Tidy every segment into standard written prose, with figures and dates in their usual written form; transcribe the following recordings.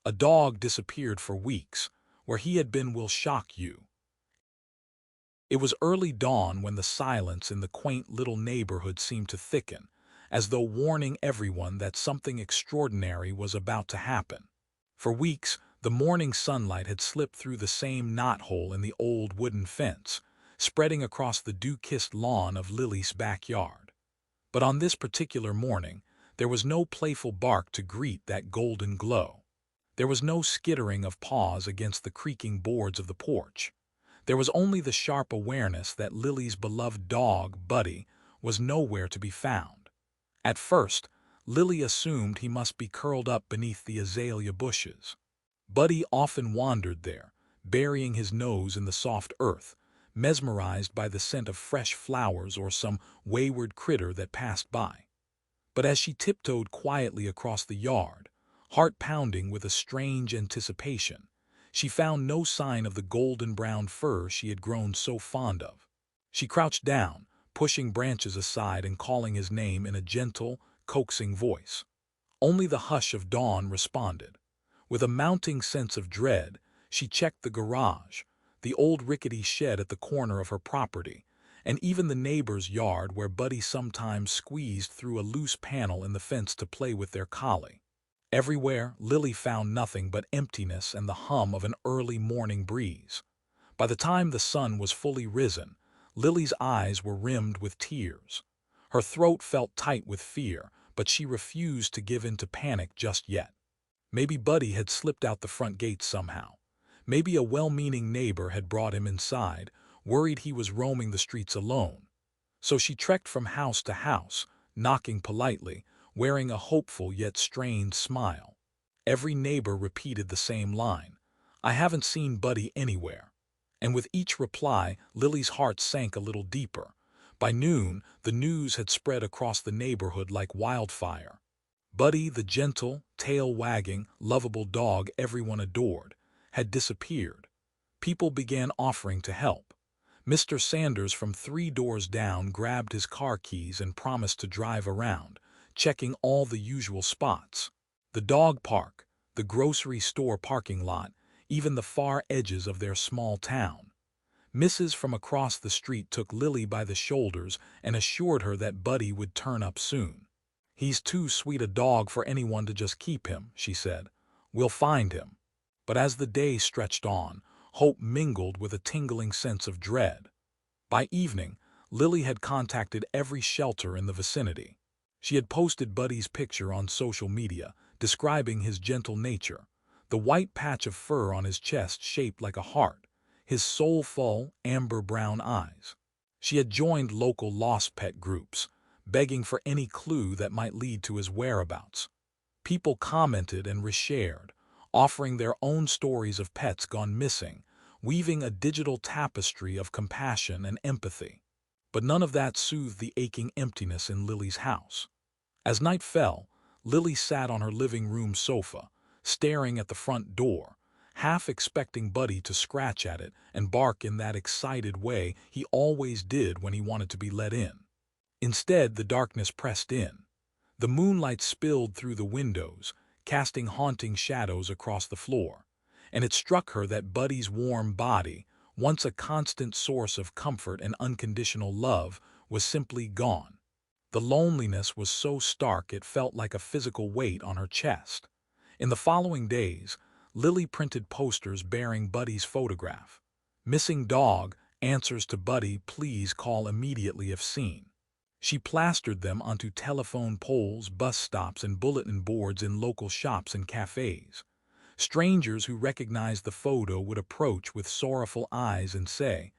A dog disappeared for weeks. Where he had been will shock you. It was early dawn when the silence in the quaint little neighborhood seemed to thicken, as though warning everyone that something extraordinary was about to happen. For weeks, the morning sunlight had slipped through the same knothole in the old wooden fence, spreading across the dew-kissed lawn of Lily's backyard. But on this particular morning, there was no playful bark to greet that golden glow. There was no skittering of paws against the creaking boards of the porch. There was only the sharp awareness that Lily's beloved dog, Buddy, was nowhere to be found. At first, Lily assumed he must be curled up beneath the azalea bushes. Buddy often wandered there, burying his nose in the soft earth, mesmerized by the scent of fresh flowers or some wayward critter that passed by. But as she tiptoed quietly across the yard, heart pounding with a strange anticipation, she found no sign of the golden-brown fur she had grown so fond of. She crouched down, pushing branches aside and calling his name in a gentle, coaxing voice. Only the hush of dawn responded. With a mounting sense of dread, she checked the garage, the old rickety shed at the corner of her property, and even the neighbor's yard where Buddy sometimes squeezed through a loose panel in the fence to play with their collie. Everywhere, Lily found nothing but emptiness and the hum of an early morning breeze. By the time the sun was fully risen, Lily's eyes were rimmed with tears. Her throat felt tight with fear, but she refused to give in to panic just yet. Maybe Buddy had slipped out the front gate somehow. Maybe a well-meaning neighbor had brought him inside, worried he was roaming the streets alone. So she trekked from house to house, knocking politely, wearing a hopeful yet strained smile. Every neighbor repeated the same line, "I haven't seen Buddy anywhere." And with each reply, Lily's heart sank a little deeper. By noon, the news had spread across the neighborhood like wildfire. Buddy, the gentle, tail-wagging, lovable dog everyone adored, had disappeared. People began offering to help. Mr. Sanders from 3 doors down grabbed his car keys and promised to drive around, checking all the usual spots. The dog park, the grocery store parking lot, even the far edges of their small town. Mrs. from across the street took Lily by the shoulders and assured her that Buddy would turn up soon. "He's too sweet a dog for anyone to just keep him," she said. "We'll find him." But as the day stretched on, hope mingled with a tingling sense of dread. By evening, Lily had contacted every shelter in the vicinity. She had posted Buddy's picture on social media, describing his gentle nature, the white patch of fur on his chest shaped like a heart, his soulful, amber-brown eyes. She had joined local lost pet groups, begging for any clue that might lead to his whereabouts. People commented and reshared, offering their own stories of pets gone missing, weaving a digital tapestry of compassion and empathy. But none of that soothed the aching emptiness in Lily's house. As night fell, Lily sat on her living room sofa, staring at the front door, half expecting Buddy to scratch at it and bark in that excited way he always did when he wanted to be let in. Instead, the darkness pressed in. The moonlight spilled through the windows, casting haunting shadows across the floor, and it struck her that Buddy's warm body, once a constant source of comfort and unconditional love, was simply gone. The loneliness was so stark it felt like a physical weight on her chest. In the following days, Lily printed posters bearing Buddy's photograph. "Missing dog, answers to Buddy, please call immediately if seen." She plastered them onto telephone poles, bus stops, and bulletin boards in local shops and cafes. Strangers who recognized the photo would approach with sorrowful eyes and say,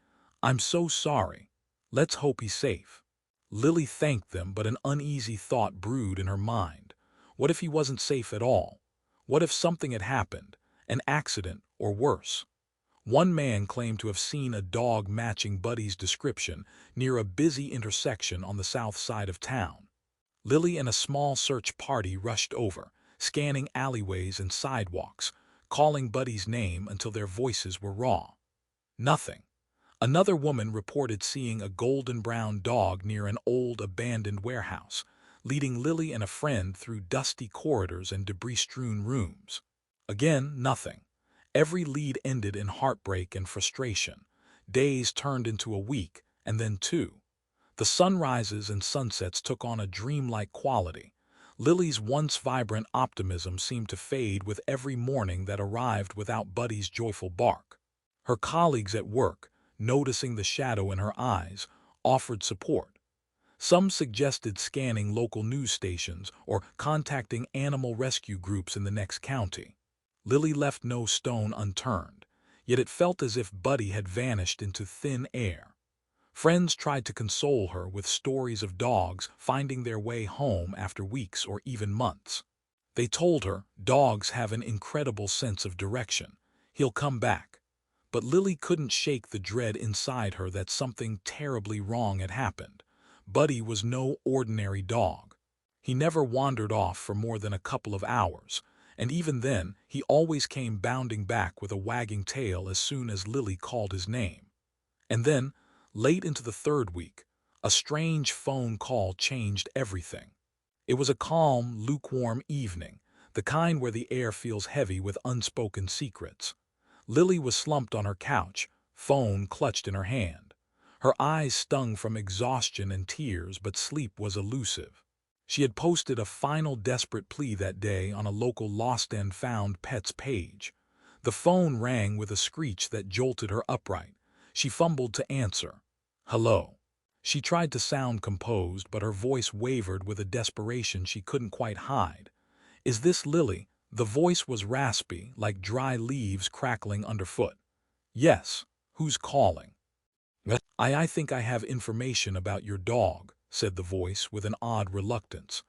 "I'm so sorry. Let's hope he's safe." Lily thanked them, but an uneasy thought brewed in her mind. What if he wasn't safe at all? What if something had happened, an accident or worse? One man claimed to have seen a dog matching Buddy's description near a busy intersection on the south side of town. Lily and a small search party rushed over, scanning alleyways and sidewalks, calling Buddy's name until their voices were raw. Nothing. Another woman reported seeing a golden-brown dog near an old abandoned warehouse, leading Lily and a friend through dusty corridors and debris-strewn rooms. Again, nothing. Every lead ended in heartbreak and frustration. Days turned into a week, and then two. The sunrises and sunsets took on a dreamlike quality. Lily's once vibrant optimism seemed to fade with every morning that arrived without Buddy's joyful bark. Her colleagues at work, noticing the shadow in her eyes, offered support. Some suggested scanning local news stations or contacting animal rescue groups in the next county. Lily left no stone unturned, yet it felt as if Buddy had vanished into thin air. Friends tried to console her with stories of dogs finding their way home after weeks or even months. They told her dogs have an incredible sense of direction. He'll come back. But Lily couldn't shake the dread inside her that something terribly wrong had happened. Buddy was no ordinary dog. He never wandered off for more than a couple of hours, and even then he always came bounding back with a wagging tail as soon as Lily called his name. And then, late into the third week, a strange phone call changed everything. It was a calm, lukewarm evening, the kind where the air feels heavy with unspoken secrets. Lily was slumped on her couch, phone clutched in her hand. Her eyes stung from exhaustion and tears, but sleep was elusive. She had posted a final desperate plea that day on a local lost and found pets page. The phone rang with a screech that jolted her upright. She fumbled to answer. "Hello." She tried to sound composed, but her voice wavered with a desperation she couldn't quite hide. "Is this Lily?" The voice was raspy, like dry leaves crackling underfoot. "Yes. Who's calling?" I think I have information about your dog," said the voice with an odd reluctance.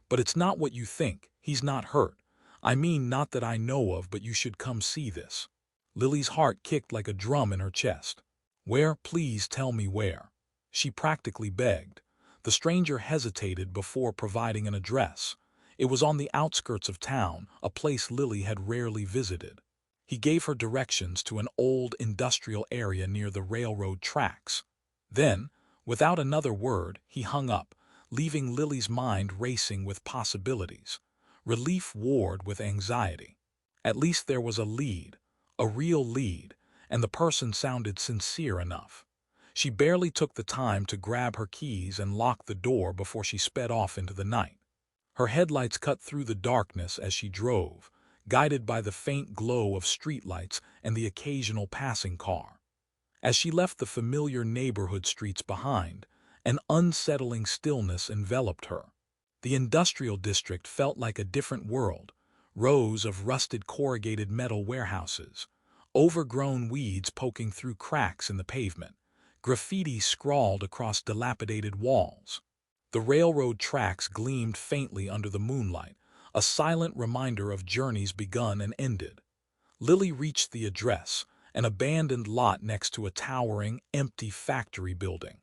"But it's not what you think. He's not hurt. I mean, not that I know of, but you should come see this." Lily's heart kicked like a drum in her chest. "Where? Please tell me where." She practically begged. The stranger hesitated before providing an address. It was on the outskirts of town, a place Lily had rarely visited. He gave her directions to an old industrial area near the railroad tracks. Then, without another word, he hung up, leaving Lily's mind racing with possibilities. Relief warred with anxiety. At least there was a lead, a real lead, and the person sounded sincere enough. She barely took the time to grab her keys and lock the door before she sped off into the night. Her headlights cut through the darkness as she drove, guided by the faint glow of streetlights and the occasional passing car. As she left the familiar neighborhood streets behind, an unsettling stillness enveloped her. The industrial district felt like a different world, rows of rusted corrugated metal warehouses, overgrown weeds poking through cracks in the pavement, graffiti scrawled across dilapidated walls. The railroad tracks gleamed faintly under the moonlight, a silent reminder of journeys begun and ended. Lily reached the address, an abandoned lot next to a towering, empty factory building.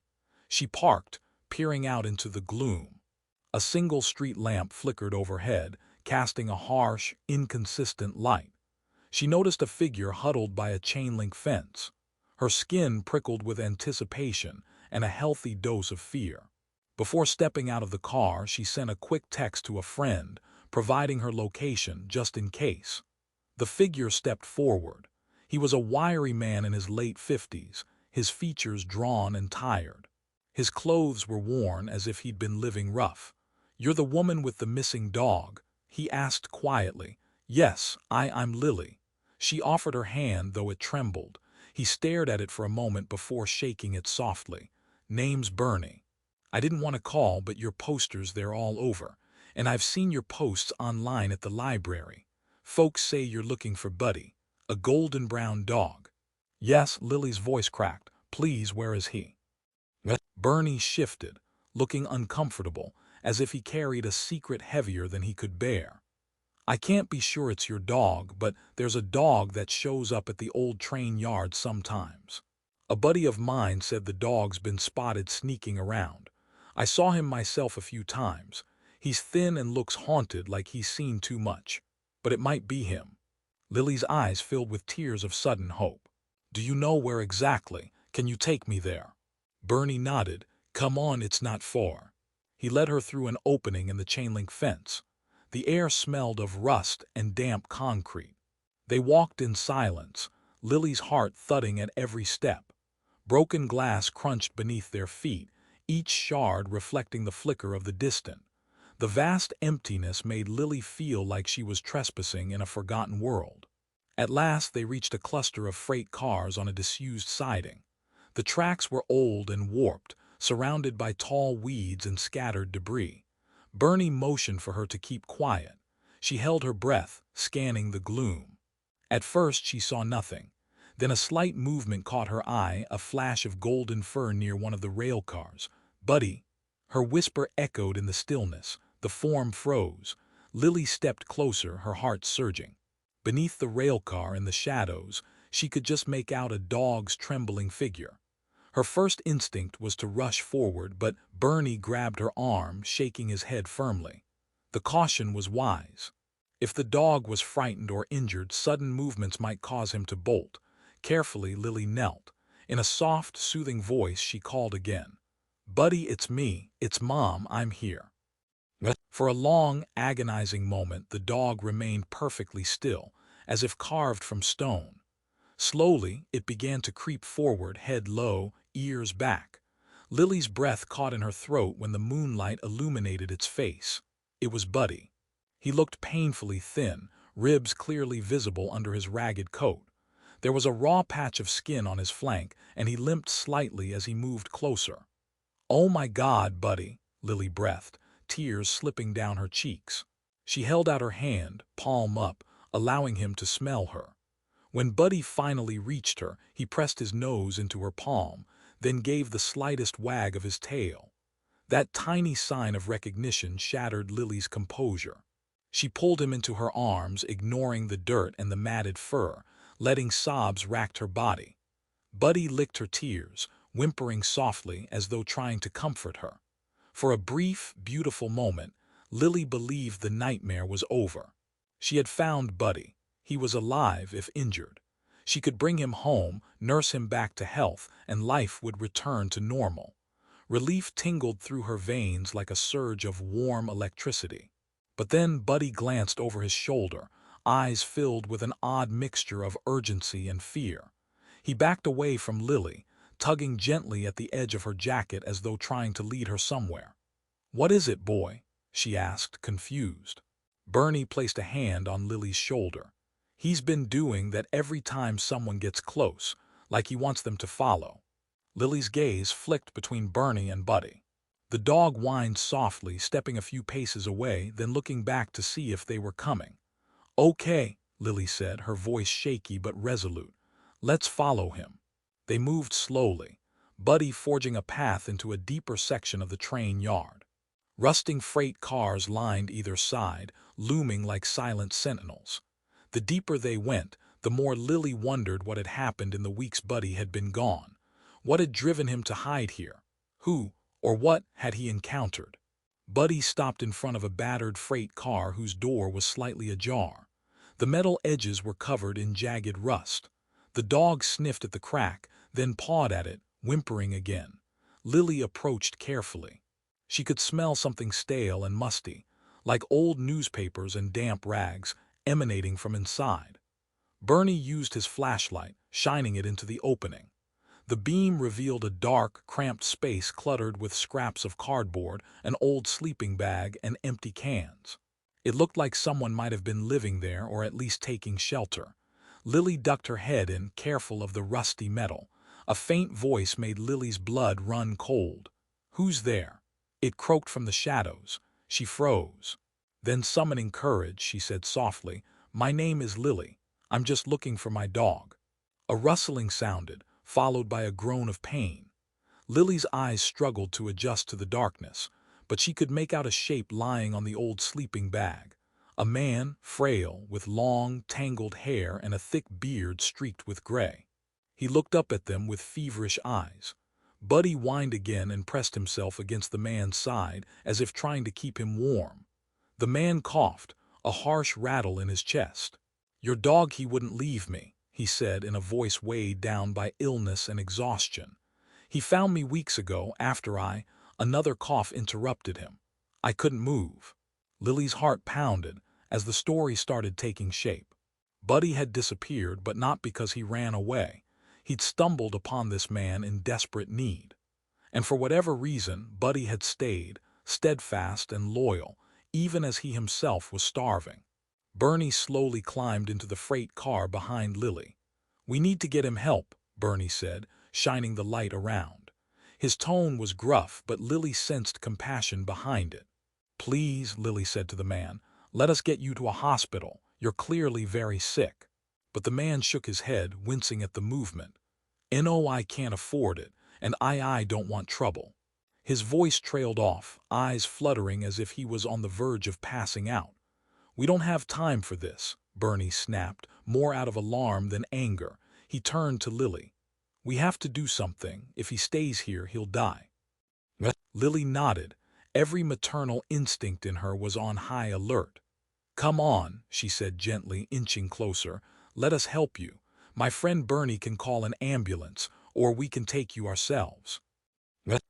She parked, peering out into the gloom. A single street lamp flickered overhead, casting a harsh, inconsistent light. She noticed a figure huddled by a chain-link fence. Her skin prickled with anticipation and a healthy dose of fear. Before stepping out of the car, she sent a quick text to a friend, providing her location just in case. The figure stepped forward. He was a wiry man in his late 50s, his features drawn and tired. His clothes were worn as if he'd been living rough. "You're the woman with the missing dog?" he asked quietly. "Yes, I'm Lily." She offered her hand, though it trembled. He stared at it for a moment before shaking it softly. "Name's Bernie. I didn't want to call, but your posters, they're all over. And I've seen your posts online at the library. Folks say you're looking for Buddy, a golden brown dog." "Yes," Lily's voice cracked. "Please, where is he?" Bernie shifted, looking uncomfortable, as if he carried a secret heavier than he could bear. "I can't be sure it's your dog, but there's a dog that shows up at the old train yard sometimes. A buddy of mine said the dog's been spotted sneaking around. I saw him myself a few times. He's thin and looks haunted, like he's seen too much. But it might be him." Lily's eyes filled with tears of sudden hope. "Do you know where exactly? Can you take me there?" Bernie nodded. "Come on, it's not far." He led her through an opening in the chain-link fence. The air smelled of rust and damp concrete. They walked in silence, Lily's heart thudding at every step. Broken glass crunched beneath their feet, each shard reflecting the flicker of the distant. The vast emptiness made Lily feel like she was trespassing in a forgotten world. At last they reached a cluster of freight cars on a disused siding. The tracks were old and warped, surrounded by tall weeds and scattered debris. Bernie motioned for her to keep quiet. She held her breath, scanning the gloom. At first she saw nothing. Then a slight movement caught her eye, a flash of golden fur near one of the rail cars. "Buddy!" Her whisper echoed in the stillness. The form froze. Lily stepped closer, her heart surging. Beneath the rail car in the shadows, she could just make out a dog's trembling figure. Her first instinct was to rush forward, but Bernie grabbed her arm, shaking his head firmly. The caution was wise. If the dog was frightened or injured, sudden movements might cause him to bolt. Carefully, Lily knelt. In a soft, soothing voice, she called again. "Buddy, it's me. It's Mom. I'm here." For a long, agonizing moment, the dog remained perfectly still, as if carved from stone. Slowly, it began to creep forward, head low, ears back. Lily's breath caught in her throat when the moonlight illuminated its face. It was Buddy. He looked painfully thin, ribs clearly visible under his ragged coat. There was a raw patch of skin on his flank, and he limped slightly as he moved closer. "Oh my God, Buddy," Lily breathed, tears slipping down her cheeks. She held out her hand, palm up, allowing him to smell her. When Buddy finally reached her, he pressed his nose into her palm, then gave the slightest wag of his tail. That tiny sign of recognition shattered Lily's composure. She pulled him into her arms, ignoring the dirt and the matted fur, letting sobs rack her body. Buddy licked her tears, whimpering softly as though trying to comfort her. For a brief, beautiful moment, Lily believed the nightmare was over. She had found Buddy. He was alive, if injured. She could bring him home, nurse him back to health, and life would return to normal. Relief tingled through her veins like a surge of warm electricity. But then Buddy glanced over his shoulder, eyes filled with an odd mixture of urgency and fear. He backed away from Lily, tugging gently at the edge of her jacket as though trying to lead her somewhere. "What is it, boy?" she asked, confused. Bernie placed a hand on Lily's shoulder. "He's been doing that every time someone gets close, like he wants them to follow." Lily's gaze flicked between Bernie and Buddy. The dog whined softly, stepping a few paces away, then looking back to see if they were coming. "Okay," Lily said, her voice shaky but resolute. "Let's follow him." They moved slowly, Buddy forging a path into a deeper section of the train yard. Rusting freight cars lined either side, looming like silent sentinels. The deeper they went, the more Lily wondered what had happened in the weeks Buddy had been gone. What had driven him to hide here? Who, or what, had he encountered? Buddy stopped in front of a battered freight car whose door was slightly ajar. The metal edges were covered in jagged rust. The dog sniffed at the crack, then pawed at it, whimpering again. Lily approached carefully. She could smell something stale and musty, like old newspapers and damp rags, emanating from inside. Bernie used his flashlight, shining it into the opening. The beam revealed a dark, cramped space cluttered with scraps of cardboard, an old sleeping bag, and empty cans. It looked like someone might have been living there or at least taking shelter. Lily ducked her head in, careful of the rusty metal. A faint voice made Lily's blood run cold. "Who's there?" It croaked from the shadows. She froze. Then, summoning courage, she said softly, "My name is Lily. I'm just looking for my dog." A rustling sounded, followed by a groan of pain. Lily's eyes struggled to adjust to the darkness, but she could make out a shape lying on the old sleeping bag. A man, frail, with long, tangled hair and a thick beard streaked with gray. He looked up at them with feverish eyes. Buddy whined again and pressed himself against the man's side, as if trying to keep him warm. The man coughed, a harsh rattle in his chest. "Your dog, he wouldn't leave me," he said in a voice weighed down by illness and exhaustion. "He found me weeks ago after Another cough interrupted him. "I couldn't move." Lily's heart pounded as the story started taking shape. Buddy had disappeared, but not because he ran away. He'd stumbled upon this man in desperate need. And for whatever reason, Buddy had stayed, steadfast and loyal, even as he himself was starving. Bernie slowly climbed into the freight car behind Lily. "We need to get him help," Bernie said, shining the light around. His tone was gruff, but Lily sensed compassion behind it. "Please," Lily said to the man, "let us get you to a hospital. You're clearly very sick." But the man shook his head, wincing at the movement. "No, I can't afford it, and I don't want trouble." His voice trailed off, eyes fluttering as if he was on the verge of passing out. "We don't have time for this," Bernie snapped, more out of alarm than anger. He turned to Lily. "We have to do something. If he stays here, he'll die." Lily nodded. Every maternal instinct in her was on high alert. "Come on," she said gently, inching closer. "Let us help you. My friend Bernie can call an ambulance, or we can take you ourselves."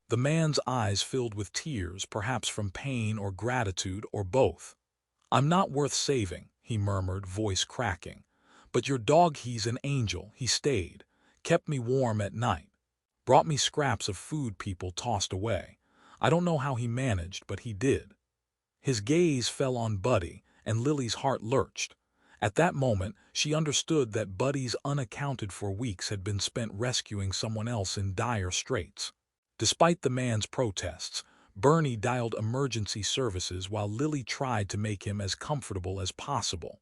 The man's eyes filled with tears, perhaps from pain or gratitude or both. "I'm not worth saving," he murmured, voice cracking. "But your dog, he's an angel. He stayed, kept me warm at night, brought me scraps of food people tossed away. I don't know how he managed, but he did." His gaze fell on Buddy, and Lily's heart lurched. At that moment, she understood that Buddy's unaccounted-for weeks had been spent rescuing someone else in dire straits. Despite the man's protests, Bernie dialed emergency services while Lily tried to make him as comfortable as possible.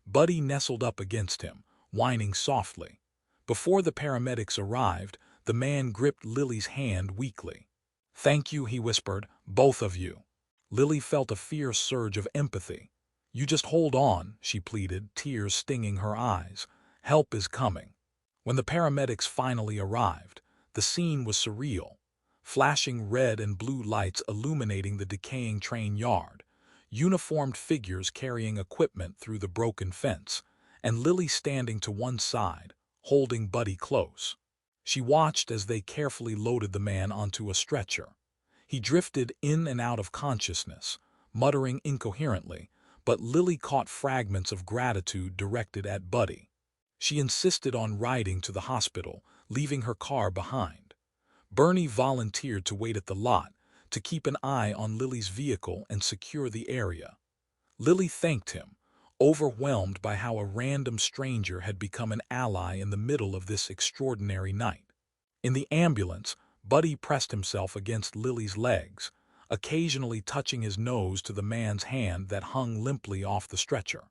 Buddy nestled up against him, whining softly. Before the paramedics arrived, the man gripped Lily's hand weakly. "Thank you," he whispered, "both of you." Lily felt a fierce surge of empathy. "You just hold on," she pleaded, tears stinging her eyes. "Help is coming." When the paramedics finally arrived, the scene was surreal. Flashing red and blue lights illuminating the decaying train yard, uniformed figures carrying equipment through the broken fence, and Lily standing to one side, holding Buddy close. She watched as they carefully loaded the man onto a stretcher. He drifted in and out of consciousness, muttering incoherently, but Lily caught fragments of gratitude directed at Buddy. She insisted on riding to the hospital, leaving her car behind. Bernie volunteered to wait at the lot, to keep an eye on Lily's vehicle and secure the area. Lily thanked him, overwhelmed by how a random stranger had become an ally in the middle of this extraordinary night. In the ambulance, Buddy pressed himself against Lily's legs, occasionally touching his nose to the man's hand that hung limply off the stretcher.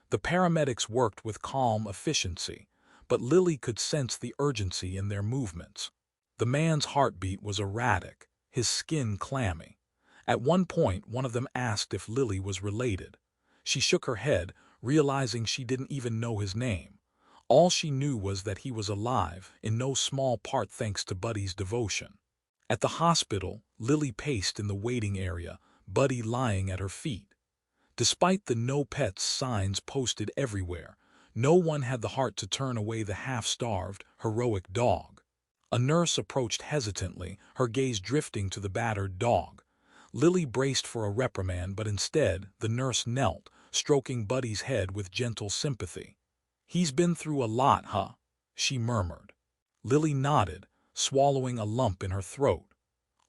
The paramedics worked with calm efficiency, but Lily could sense the urgency in their movements. The man's heartbeat was erratic, his skin clammy. At one point, one of them asked if Lily was related. She shook her head, realizing she didn't even know his name. All she knew was that he was alive, in no small part thanks to Buddy's devotion. At the hospital, Lily paced in the waiting area, Buddy lying at her feet. Despite the "no pets" signs posted everywhere, no one had the heart to turn away the half-starved, heroic dog. A nurse approached hesitantly, her gaze drifting to the battered dog. Lily braced for a reprimand, but instead, the nurse knelt, stroking Buddy's head with gentle sympathy. "He's been through a lot, huh?" she murmured. Lily nodded, swallowing a lump in her throat.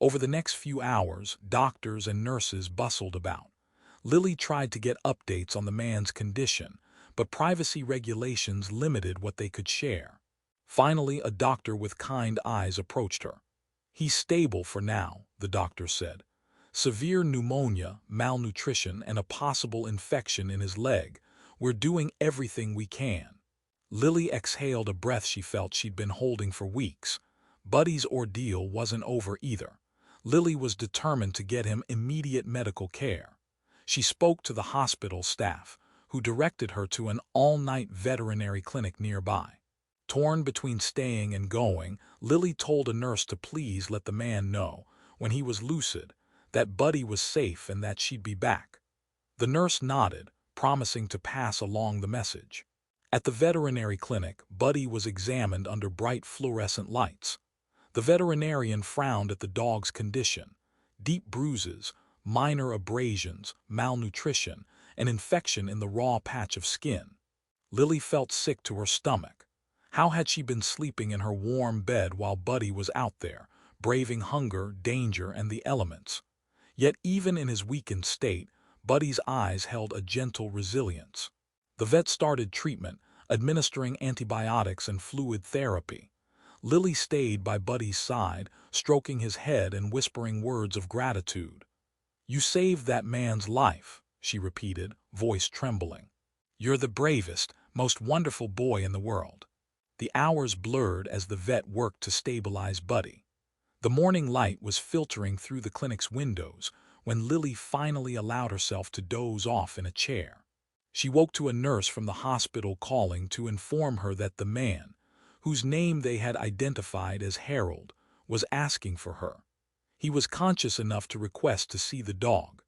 Over the next few hours, doctors and nurses bustled about. Lily tried to get updates on the man's condition, but privacy regulations limited what they could share. Finally, a doctor with kind eyes approached her. "He's stable for now," the doctor said. "Severe pneumonia, malnutrition, and a possible infection in his leg. We're doing everything we can." Lily exhaled a breath she felt she'd been holding for weeks. Buddy's ordeal wasn't over either. Lily was determined to get him immediate medical care. She spoke to the hospital staff, who directed her to an all-night veterinary clinic nearby. Torn between staying and going, Lily told a nurse to please let the man know, when he was lucid, that Buddy was safe and that she'd be back. The nurse nodded, promising to pass along the message. At the veterinary clinic, Buddy was examined under bright fluorescent lights. The veterinarian frowned at the dog's condition: deep bruises, minor abrasions, malnutrition, an infection in the raw patch of skin. Lily felt sick to her stomach. How had she been sleeping in her warm bed while Buddy was out there, braving hunger, danger, and the elements? Yet even in his weakened state, Buddy's eyes held a gentle resilience. The vet started treatment, administering antibiotics and fluid therapy. Lily stayed by Buddy's side, stroking his head and whispering words of gratitude. "You saved that man's life," she repeated, voice trembling. "You're the bravest, most wonderful boy in the world." The hours blurred as the vet worked to stabilize Buddy. The morning light was filtering through the clinic's windows when Lily finally allowed herself to doze off in a chair. She woke to a nurse from the hospital calling to inform her that the man, whose name they had identified as Harold, was asking for her. He was conscious enough to request to see the dog.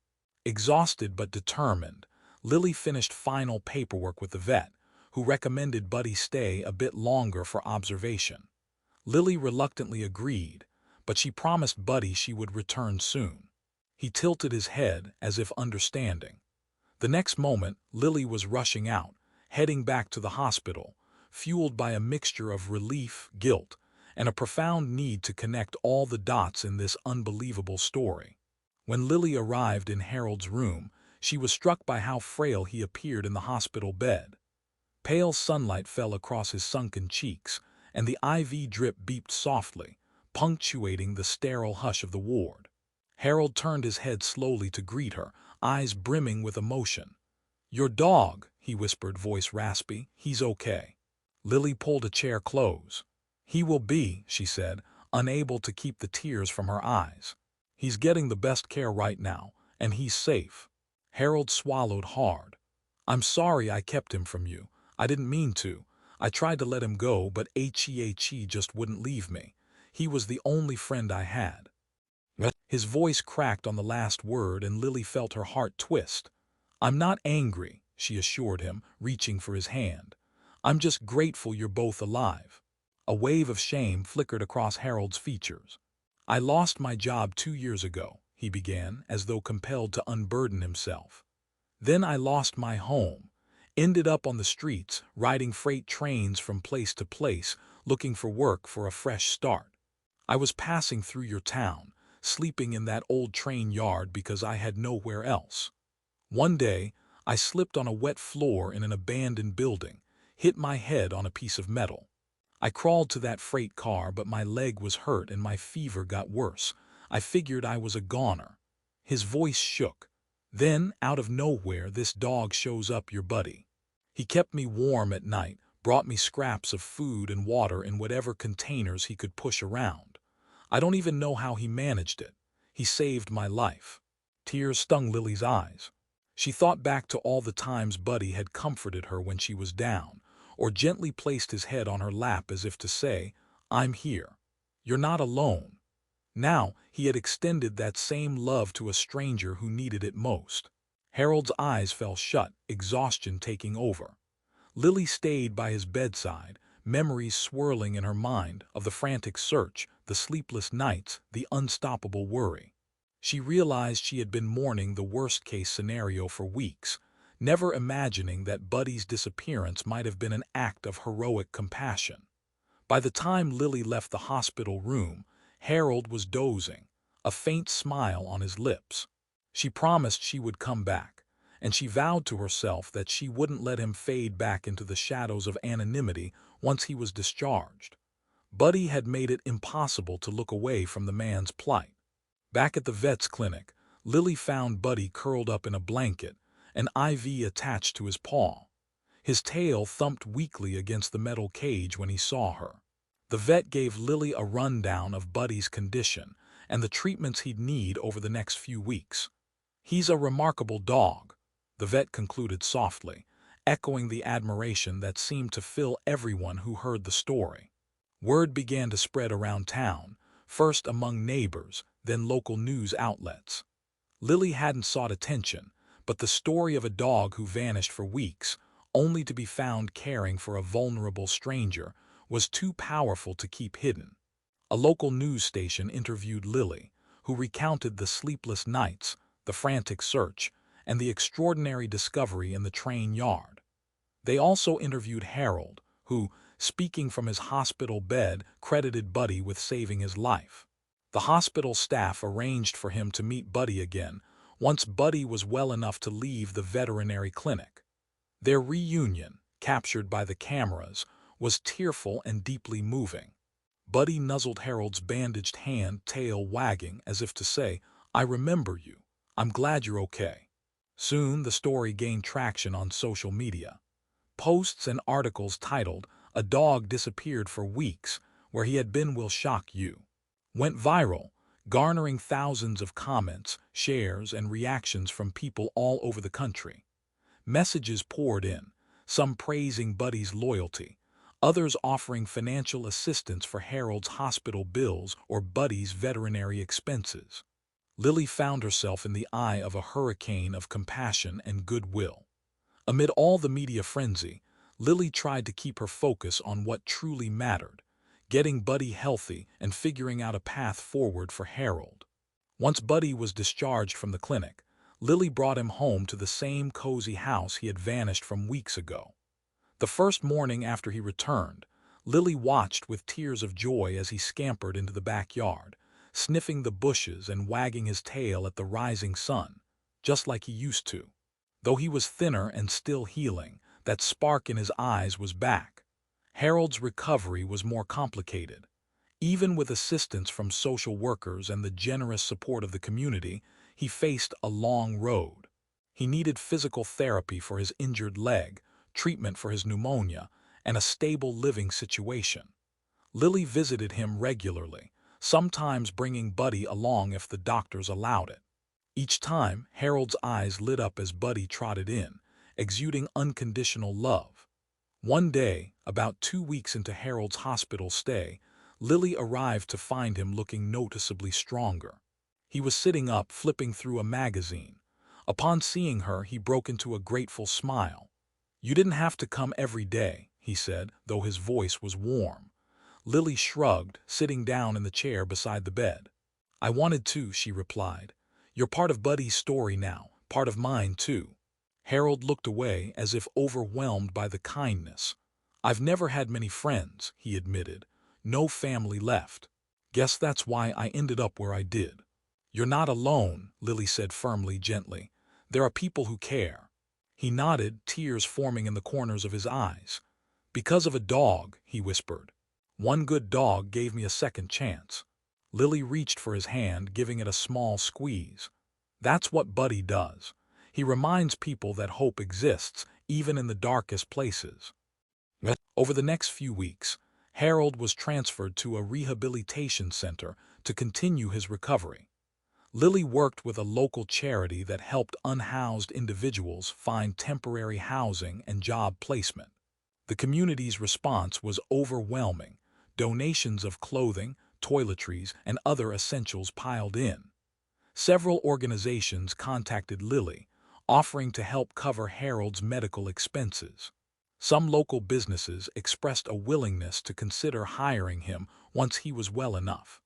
Exhausted but determined, Lily finished final paperwork with the vet, who recommended Buddy stay a bit longer for observation. Lily reluctantly agreed, but she promised Buddy she would return soon. He tilted his head as if understanding. The next moment, Lily was rushing out, heading back to the hospital, fueled by a mixture of relief, guilt, and a profound need to connect all the dots in this unbelievable story. When Lily arrived in Harold's room, she was struck by how frail he appeared in the hospital bed. Pale sunlight fell across his sunken cheeks, and the IV drip beeped softly, punctuating the sterile hush of the ward. Harold turned his head slowly to greet her, eyes brimming with emotion. "Your dog," he whispered, voice raspy. "He's okay." Lily pulled a chair close. "He will be," she said, unable to keep the tears from her eyes. "He's getting the best care right now, and he's safe." Harold swallowed hard. "I'm sorry I kept him from you. I didn't mean to. I tried to let him go, but he just wouldn't leave me. He was the only friend I had." His voice cracked on the last word, and Lily felt her heart twist. "I'm not angry," she assured him, reaching for his hand. "I'm just grateful you're both alive." A wave of shame flickered across Harold's features. "I lost my job 2 years ago," he began, as though compelled to unburden himself. "Then I lost my home, ended up on the streets, riding freight trains from place to place, looking for work for a fresh start. I was passing through your town, sleeping in that old train yard because I had nowhere else. One day, I slipped on a wet floor in an abandoned building, hit my head on a piece of metal. I crawled to that freight car, but my leg was hurt and my fever got worse. I figured I was a goner." His voice shook. "Then, out of nowhere, this dog shows up, your buddy. He kept me warm at night, brought me scraps of food and water in whatever containers he could push around. I don't even know how he managed it. He saved my life." Tears stung Lily's eyes. She thought back to all the times Buddy had comforted her when she was down, or gently placed his head on her lap as if to say, "I'm here. You're not alone." Now, he had extended that same love to a stranger who needed it most. Harold's eyes fell shut, exhaustion taking over. Lily stayed by his bedside, memories swirling in her mind of the frantic search, the sleepless nights, the unstoppable worry. She realized she had been mourning the worst-case scenario for weeks, never imagining that Buddy's disappearance might have been an act of heroic compassion. By the time Lily left the hospital room, Harold was dozing, a faint smile on his lips. She promised she would come back, and she vowed to herself that she wouldn't let him fade back into the shadows of anonymity once he was discharged. Buddy had made it impossible to look away from the man's plight. Back at the vet's clinic, Lily found Buddy curled up in a blanket, an IV attached to his paw. His tail thumped weakly against the metal cage when he saw her. The vet gave Lily a rundown of Buddy's condition and the treatments he'd need over the next few weeks. "He's a remarkable dog," the vet concluded softly, echoing the admiration that seemed to fill everyone who heard the story. Word began to spread around town, first among neighbors, then local news outlets. Lily hadn't sought attention, but the story of a dog who vanished for weeks, only to be found caring for a vulnerable stranger, was too powerful to keep hidden. A local news station interviewed Lily, who recounted the sleepless nights, the frantic search, and the extraordinary discovery in the train yard. They also interviewed Harold, who, speaking from his hospital bed, credited Buddy with saving his life. The hospital staff arranged for him to meet Buddy again once Buddy was well enough to leave the veterinary clinic. Their reunion, captured by the cameras, was tearful and deeply moving. Buddy nuzzled Harold's bandaged hand, tail wagging as if to say, "I remember you. I'm glad you're okay." Soon the story gained traction on social media. Posts and articles titled, "A Dog Disappeared for Weeks, Where He Had Been Will Shock You," went viral, garnering thousands of comments, shares, and reactions from people all over the country. Messages poured in, some praising Buddy's loyalty, others offering financial assistance for Harold's hospital bills or Buddy's veterinary expenses. Lily found herself in the eye of a hurricane of compassion and goodwill. Amid all the media frenzy, Lily tried to keep her focus on what truly mattered, getting Buddy healthy and figuring out a path forward for Harold. Once Buddy was discharged from the clinic, Lily brought him home to the same cozy house he had vanished from weeks ago. The first morning after he returned, Lily watched with tears of joy as he scampered into the backyard, sniffing the bushes and wagging his tail at the rising sun, just like he used to. Though he was thinner and still healing, that spark in his eyes was back. Harold's recovery was more complicated. Even with assistance from social workers and the generous support of the community, he faced a long road. He needed physical therapy for his injured leg, treatment for his pneumonia, and a stable living situation. Lily visited him regularly, sometimes bringing Buddy along if the doctors allowed it. Each time, Harold's eyes lit up as Buddy trotted in, exuding unconditional love. One day, about 2 weeks into Harold's hospital stay, Lily arrived to find him looking noticeably stronger. He was sitting up, flipping through a magazine. Upon seeing her, he broke into a grateful smile. "You didn't have to come every day," he said, though his voice was warm. Lily shrugged, sitting down in the chair beside the bed. "I wanted to," she replied. "You're part of Buddy's story now, part of mine too." Harold looked away as if overwhelmed by the kindness. "I've never had many friends," he admitted. "No family left. Guess that's why I ended up where I did." "You're not alone," Lily said firmly, gently. "There are people who care." He nodded, tears forming in the corners of his eyes. "Because of a dog," he whispered. "One good dog gave me a second chance." Lily reached for his hand, giving it a small squeeze. "That's what Buddy does. He reminds people that hope exists, even in the darkest places." Over the next few weeks, Harold was transferred to a rehabilitation center to continue his recovery. Lily worked with a local charity that helped unhoused individuals find temporary housing and job placement. The community's response was overwhelming. Donations of clothing, toiletries, and other essentials piled in. Several organizations contacted Lily, offering to help cover Harold's medical expenses. Some local businesses expressed a willingness to consider hiring him once he was well enough.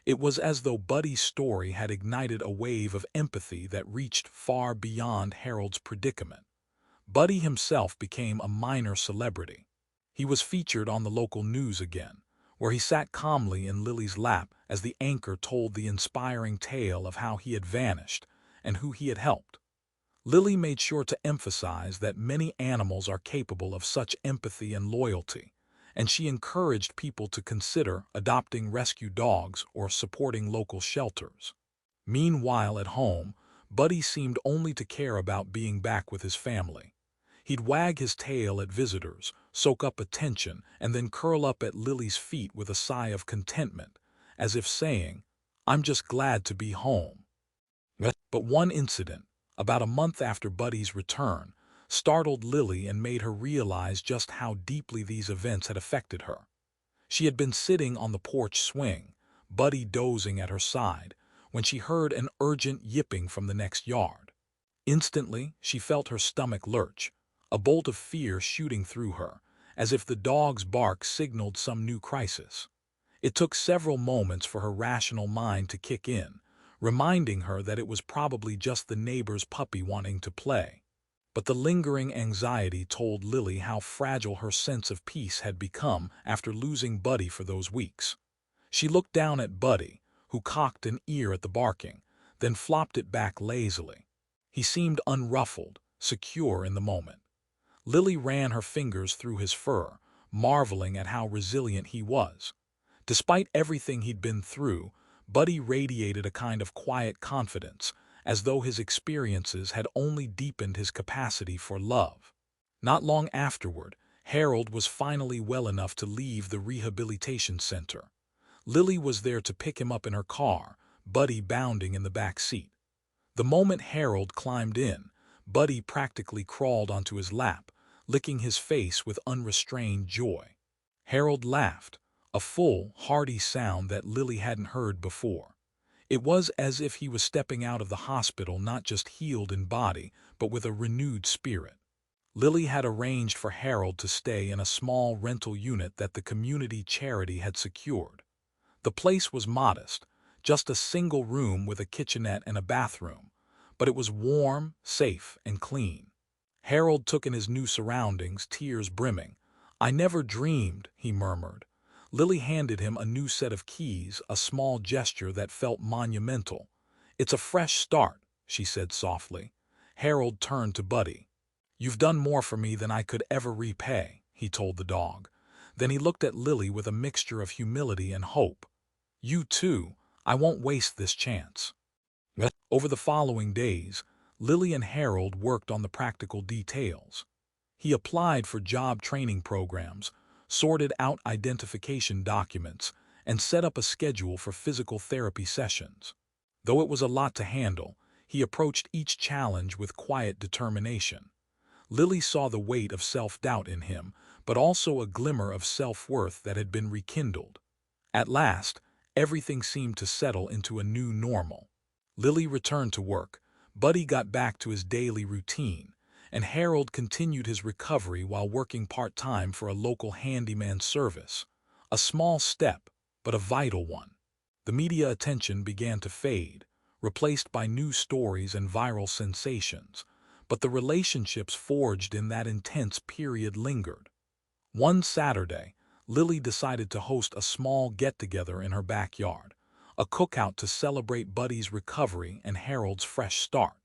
It was as though Buddy's story had ignited a wave of empathy that reached far beyond Harold's predicament. Buddy himself became a minor celebrity. He was featured on the local news again, where he sat calmly in Lily's lap as the anchor told the inspiring tale of how he had vanished and who he had helped. Lily made sure to emphasize that many animals are capable of such empathy and loyalty, and she encouraged people to consider adopting rescue dogs or supporting local shelters. Meanwhile, at home, Buddy seemed only to care about being back with his family. He'd wag his tail at visitors, soak up attention, and then curl up at Lily's feet with a sigh of contentment, as if saying, "I'm just glad to be home." But one incident, about a month after Buddy's return, startled Lily and made her realize just how deeply these events had affected her. She had been sitting on the porch swing, Buddy dozing at her side, when she heard an urgent yipping from the next yard. Instantly, she felt her stomach lurch, a bolt of fear shooting through her, as if the dog's bark signaled some new crisis. It took several moments for her rational mind to kick in, reminding her that it was probably just the neighbor's puppy wanting to play. But the lingering anxiety told Lily how fragile her sense of peace had become after losing Buddy for those weeks. She looked down at Buddy, who cocked an ear at the barking, then flopped it back lazily. He seemed unruffled, secure in the moment. Lily ran her fingers through his fur, marveling at how resilient he was. Despite everything he'd been through, Buddy radiated a kind of quiet confidence, as though his experiences had only deepened his capacity for love. Not long afterward, Harold was finally well enough to leave the rehabilitation center. Lily was there to pick him up in her car, Buddy bounding in the back seat. The moment Harold climbed in, Buddy practically crawled onto his lap, licking his face with unrestrained joy. Harold laughed, a full, hearty sound that Lily hadn't heard before. It was as if he was stepping out of the hospital not just healed in body, but with a renewed spirit. Lily had arranged for Harold to stay in a small rental unit that the community charity had secured. The place was modest, just a single room with a kitchenette and a bathroom, but it was warm, safe, and clean. Harold took in his new surroundings, tears brimming. "I never dreamed," he murmured. Lily handed him a new set of keys, a small gesture that felt monumental. "It's a fresh start," she said softly. Harold turned to Buddy. "You've done more for me than I could ever repay," he told the dog. Then he looked at Lily with a mixture of humility and hope. "You too. I won't waste this chance." Over the following days, Lily and Harold worked on the practical details. He applied for job training programs, sorted out identification documents, and set up a schedule for physical therapy sessions. Though it was a lot to handle, he approached each challenge with quiet determination. Lily saw the weight of self-doubt in him, but also a glimmer of self-worth that had been rekindled. At last, everything seemed to settle into a new normal. Lily returned to work, Buddy got back to his daily routine, and Harold continued his recovery while working part-time for a local handyman service. A small step, but a vital one. The media attention began to fade, replaced by news stories and viral sensations, but the relationships forged in that intense period lingered. One Saturday, Lily decided to host a small get-together in her backyard, a cookout to celebrate Buddy's recovery and Harold's fresh start.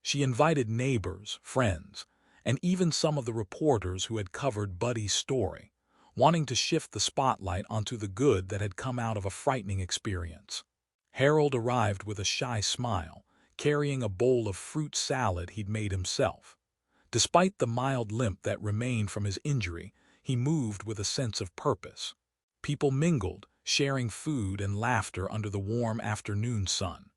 She invited neighbors, friends, and even some of the reporters who had covered Buddy's story, wanting to shift the spotlight onto the good that had come out of a frightening experience. Harold arrived with a shy smile, carrying a bowl of fruit salad he'd made himself. Despite the mild limp that remained from his injury, he moved with a sense of purpose. People mingled, sharing food and laughter under the warm afternoon sun.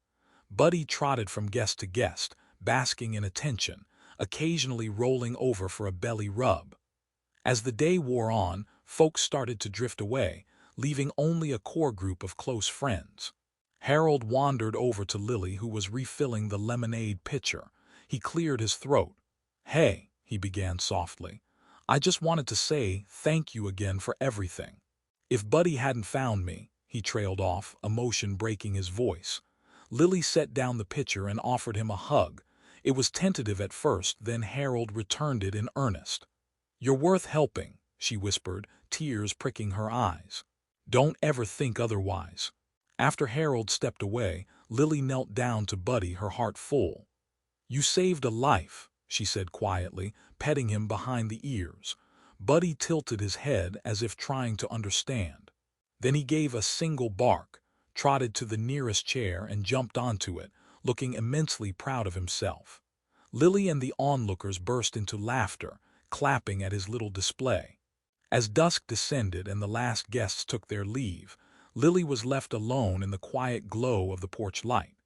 Buddy trotted from guest to guest, basking in attention, occasionally rolling over for a belly rub. As the day wore on, folks started to drift away, leaving only a core group of close friends. Harold wandered over to Lily, who was refilling the lemonade pitcher. He cleared his throat. "Hey," he began softly, "I just wanted to say thank you again for everything." "If Buddy hadn't found me," he trailed off, emotion breaking his voice. Lily set down the pitcher and offered him a hug. It was tentative at first, then Harold returned it in earnest. "You're worth helping," she whispered, tears pricking her eyes. "Don't ever think otherwise." After Harold stepped away, Lily knelt down to Buddy, her heart full. "You saved a life," she said quietly, petting him behind the ears. Buddy tilted his head as if trying to understand. Then he gave a single bark, trotted to the nearest chair and jumped onto it, looking immensely proud of himself. Lily and the onlookers burst into laughter, clapping at his little display. As dusk descended and the last guests took their leave, Lily was left alone in the quiet glow of the porch light.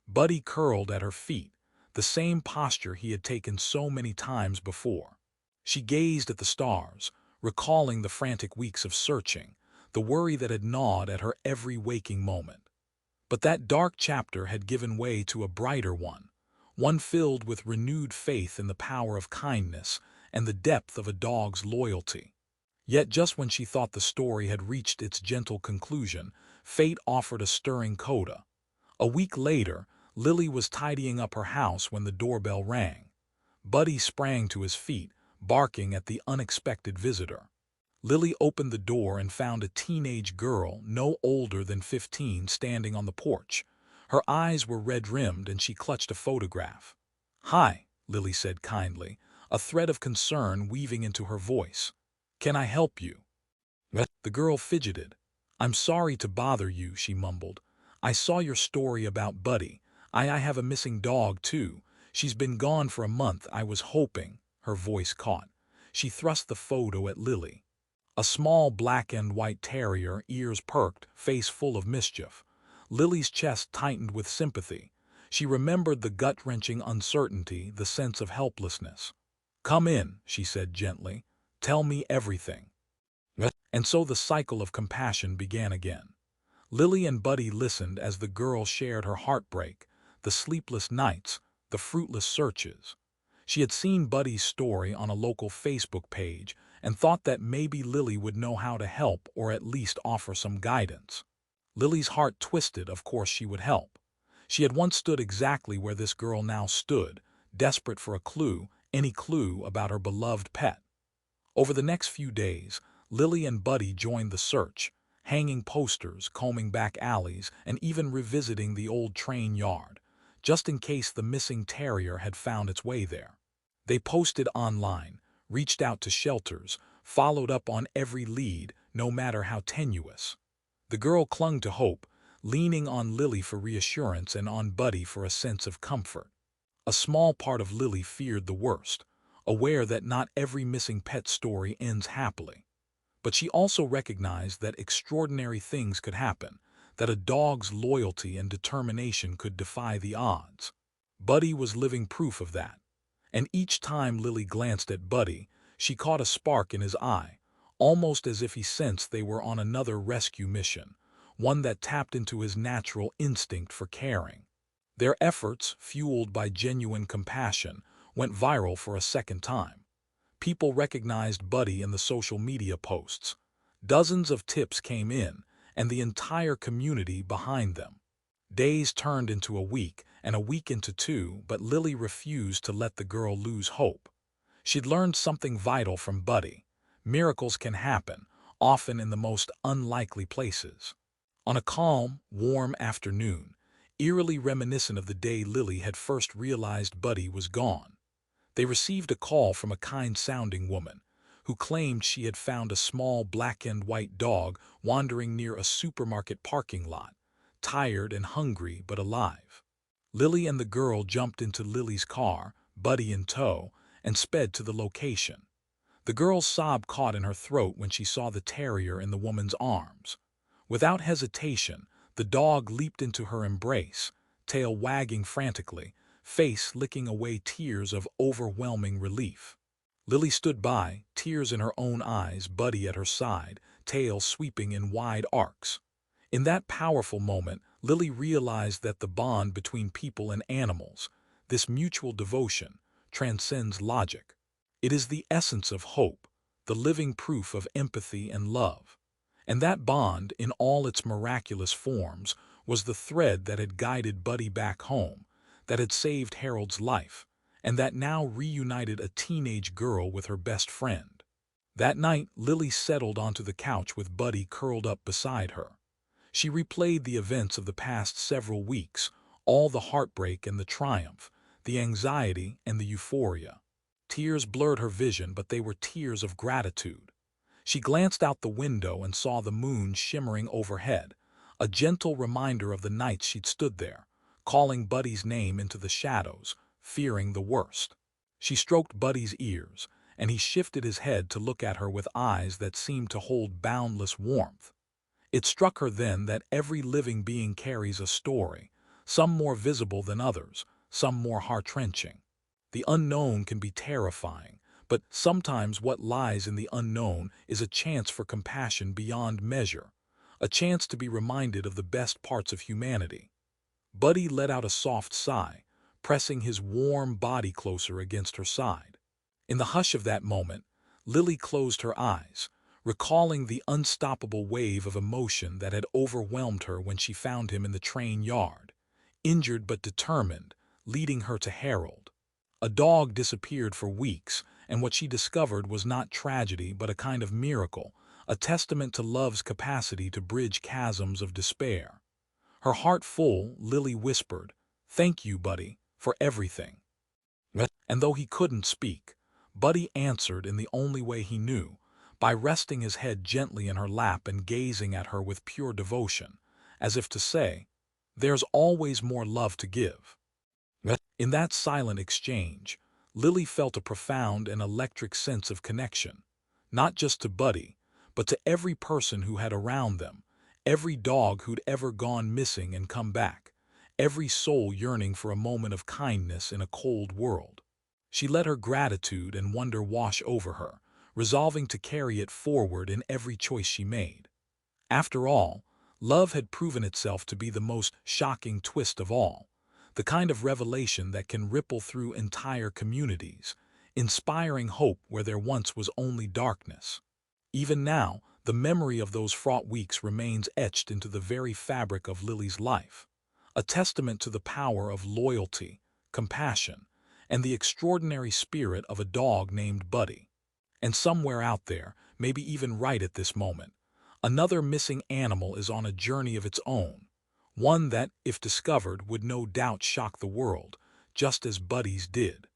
Buddy curled at her feet, the same posture he had taken so many times before. She gazed at the stars, recalling the frantic weeks of searching, the worry that had gnawed at her every waking moment. But that dark chapter had given way to a brighter one filled with renewed faith in the power of kindness and the depth of a dog's loyalty. Yet just when she thought the story had reached its gentle conclusion, fate offered a stirring coda. A week later, Lily was tidying up her house when the doorbell rang. Buddy sprang to his feet, barking at the unexpected visitor. Lily opened the door and found a teenage girl no older than 15 standing on the porch. Her eyes were red-rimmed and she clutched a photograph. "Hi," Lily said kindly, a thread of concern weaving into her voice. "Can I help you?" The girl fidgeted. "I'm sorry to bother you," she mumbled. "I saw your story about Buddy. I have a missing dog, too. She's been gone for a month. I was hoping—" Her voice caught. She thrust the photo at Lily. A small black and white terrier, ears perked, face full of mischief. Lily's chest tightened with sympathy. She remembered the gut-wrenching uncertainty, the sense of helplessness. "Come in," she said gently. "Tell me everything." And so the cycle of compassion began again. Lily and Buddy listened as the girl shared her heartbreak, the sleepless nights, the fruitless searches. She had seen Buddy's story on a local Facebook page and thought that maybe Lily would know how to help or at least offer some guidance. Lily's heart twisted. Of course she would help. She had once stood exactly where this girl now stood, desperate for a clue, any clue about her beloved pet. Over the next few days, Lily and Buddy joined the search, hanging posters, combing back alleys, and even revisiting the old train yard, just in case the missing terrier had found its way there. They posted online, reached out to shelters, followed up on every lead, no matter how tenuous. The girl clung to hope, leaning on Lily for reassurance and on Buddy for a sense of comfort. A small part of Lily feared the worst, aware that not every missing pet story ends happily. But she also recognized that extraordinary things could happen, that a dog's loyalty and determination could defy the odds. Buddy was living proof of that. And each time Lily glanced at Buddy, she caught a spark in his eye, almost as if he sensed they were on another rescue mission, one that tapped into his natural instinct for caring. Their efforts, fueled by genuine compassion, went viral for a second time. People recognized Buddy in the social media posts. Dozens of tips came in, and the entire community behind them. Days turned into a week, and a week into 2, but Lily refused to let the girl lose hope. She'd learned something vital from Buddy. Miracles can happen, often in the most unlikely places. On a calm, warm afternoon, eerily reminiscent of the day Lily had first realized Buddy was gone, they received a call from a kind-sounding woman who claimed she had found a small black and white dog wandering near a supermarket parking lot, tired and hungry but alive. Lily and the girl jumped into Lily's car, Buddy in tow, and sped to the location. The girl's sob caught in her throat when she saw the terrier in the woman's arms. Without hesitation, the dog leaped into her embrace, tail wagging frantically, face licking away tears of overwhelming relief. Lily stood by, tears in her own eyes, Buddy at her side, tail sweeping in wide arcs. In that powerful moment, Lily realized that the bond between people and animals, this mutual devotion, transcends logic. It is the essence of hope, the living proof of empathy and love. And that bond, in all its miraculous forms, was the thread that had guided Buddy back home, that had saved Harold's life, and that now reunited a teenage girl with her best friend. That night, Lily settled onto the couch with Buddy curled up beside her. She replayed the events of the past several weeks, all the heartbreak and the triumph, the anxiety and the euphoria. Tears blurred her vision, but they were tears of gratitude. She glanced out the window and saw the moon shimmering overhead, a gentle reminder of the nights she'd stood there, calling Buddy's name into the shadows, fearing the worst. She stroked Buddy's ears, and he shifted his head to look at her with eyes that seemed to hold boundless warmth. It struck her then that every living being carries a story, some more visible than others, some more heart-wrenching. The unknown can be terrifying, but sometimes what lies in the unknown is a chance for compassion beyond measure, a chance to be reminded of the best parts of humanity. Buddy let out a soft sigh, pressing his warm body closer against her side. In the hush of that moment, Lily closed her eyes, recalling the unstoppable wave of emotion that had overwhelmed her when she found him in the train yard, injured but determined, leading her to Harold. A dog disappeared for weeks, and what she discovered was not tragedy but a kind of miracle, a testament to love's capacity to bridge chasms of despair. Her heart full, Lily whispered, "Thank you, Buddy, for everything." And though he couldn't speak, Buddy answered in the only way he knew, by resting his head gently in her lap and gazing at her with pure devotion, as if to say, "There's always more love to give." In that silent exchange, Lily felt a profound and electric sense of connection, not just to Buddy, but to every person who had around them, every dog who'd ever gone missing and come back, every soul yearning for a moment of kindness in a cold world. She let her gratitude and wonder wash over her, resolving to carry it forward in every choice she made. After all, love had proven itself to be the most shocking twist of all, the kind of revelation that can ripple through entire communities, inspiring hope where there once was only darkness. Even now, the memory of those fraught weeks remains etched into the very fabric of Lily's life, a testament to the power of loyalty, compassion, and the extraordinary spirit of a dog named Buddy. And somewhere out there, maybe even right at this moment, another missing animal is on a journey of its own, one that, if discovered, would no doubt shock the world, just as Buddy's did.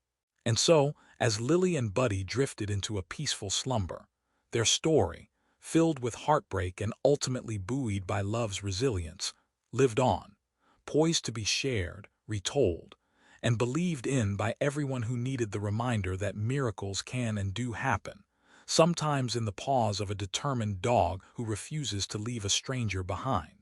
And so, as Lily and Buddy drifted into a peaceful slumber, their story, filled with heartbreak and ultimately buoyed by love's resilience, lived on, poised to be shared, retold, and believed in by everyone who needed the reminder that miracles can and do happen, sometimes in the paws of a determined dog who refuses to leave a stranger behind.